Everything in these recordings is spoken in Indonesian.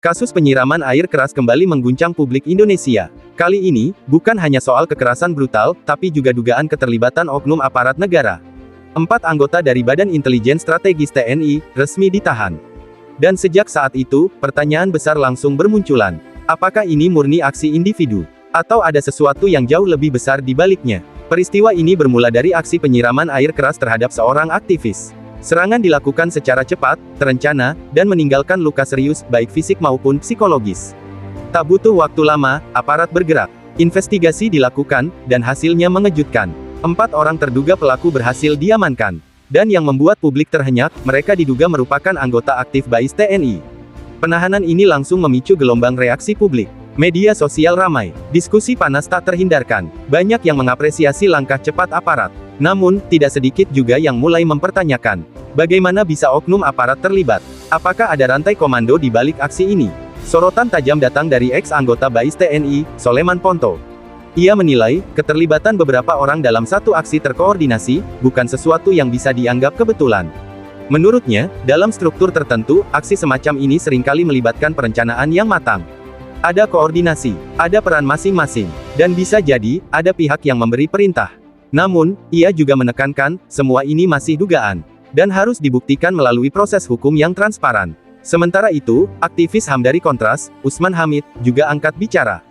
Kasus penyiraman air keras kembali mengguncang publik Indonesia. Kali ini, bukan hanya soal kekerasan brutal, tapi juga dugaan keterlibatan oknum aparat negara. 4 anggota dari Badan Intelijen Strategis TNI, resmi ditahan. Dan sejak saat itu, pertanyaan besar langsung bermunculan. Apakah ini murni aksi individu? Atau ada sesuatu yang jauh lebih besar di baliknya? Peristiwa ini bermula dari aksi penyiraman air keras terhadap seorang aktivis. Serangan dilakukan secara cepat, terencana, dan meninggalkan luka serius, baik fisik maupun psikologis. Tak butuh waktu lama, aparat bergerak. Investigasi dilakukan, dan hasilnya mengejutkan. 4 orang terduga pelaku berhasil diamankan. Dan yang membuat publik terhenyak, mereka diduga merupakan anggota aktif BAIS TNI. Penahanan ini langsung memicu gelombang reaksi publik. Media sosial ramai, diskusi panas tak terhindarkan. Banyak yang mengapresiasi langkah cepat aparat. Namun, tidak sedikit juga yang mulai mempertanyakan, bagaimana bisa oknum aparat terlibat? Apakah ada rantai komando di balik aksi ini? Sorotan tajam datang dari ex-anggota BAIS TNI, Soleman Ponto. Ia menilai, keterlibatan beberapa orang dalam satu aksi terkoordinasi, bukan sesuatu yang bisa dianggap kebetulan. Menurutnya, dalam struktur tertentu, aksi semacam ini seringkali melibatkan perencanaan yang matang. Ada koordinasi, ada peran masing-masing, dan bisa jadi, ada pihak yang memberi perintah. Namun, ia juga menekankan, semua ini masih dugaan, dan harus dibuktikan melalui proses hukum yang transparan. Sementara itu, aktivis HAM dari Kontras, Usman Hamid, juga angkat bicara.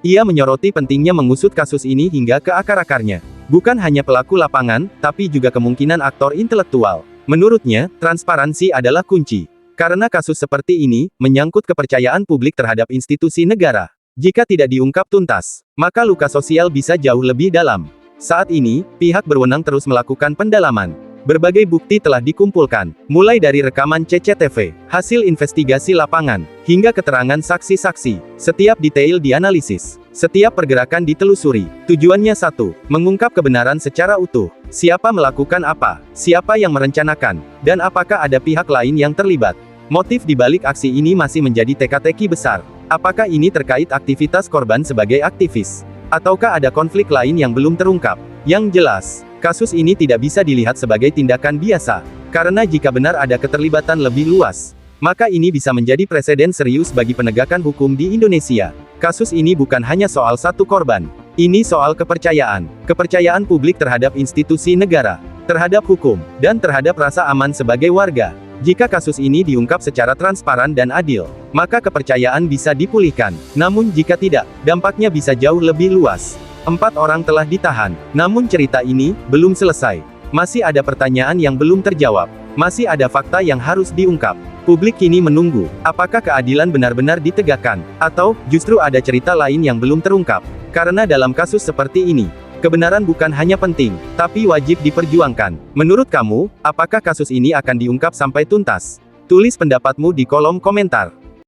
Ia menyoroti pentingnya mengusut kasus ini hingga ke akar-akarnya. Bukan hanya pelaku lapangan, tapi juga kemungkinan aktor intelektual. Menurutnya, transparansi adalah kunci. Karena kasus seperti ini, menyangkut kepercayaan publik terhadap institusi negara. Jika tidak diungkap tuntas, maka luka sosial bisa jauh lebih dalam. Saat ini, pihak berwenang terus melakukan pendalaman. Berbagai bukti telah dikumpulkan, mulai dari rekaman CCTV, hasil investigasi lapangan, hingga keterangan saksi-saksi. Setiap detail dianalisis, setiap pergerakan ditelusuri. Tujuannya satu, mengungkap kebenaran secara utuh. Siapa melakukan apa, siapa yang merencanakan, dan apakah ada pihak lain yang terlibat. Motif di balik aksi ini masih menjadi teka-teki besar. Apakah ini terkait aktivitas korban sebagai aktivis? Ataukah ada konflik lain yang belum terungkap? Yang jelas, kasus ini tidak bisa dilihat sebagai tindakan biasa. Karena jika benar ada keterlibatan lebih luas, maka ini bisa menjadi preseden serius bagi penegakan hukum di Indonesia. Kasus ini bukan hanya soal satu korban. Ini soal kepercayaan. Kepercayaan publik terhadap institusi negara, terhadap hukum, dan terhadap rasa aman sebagai warga. Jika kasus ini diungkap secara transparan dan adil, maka kepercayaan bisa dipulihkan. Namun jika tidak, dampaknya bisa jauh lebih luas. 4 orang telah ditahan. Namun cerita ini belum selesai. Masih ada pertanyaan yang belum terjawab. Masih ada fakta yang harus diungkap. Publik kini menunggu, apakah keadilan benar-benar ditegakkan, atau justru ada cerita lain yang belum terungkap. Karena dalam kasus seperti ini, kebenaran bukan hanya penting, tapi wajib diperjuangkan. Menurut kamu, apakah kasus ini akan diungkap sampai tuntas? Tulis pendapatmu di kolom komentar.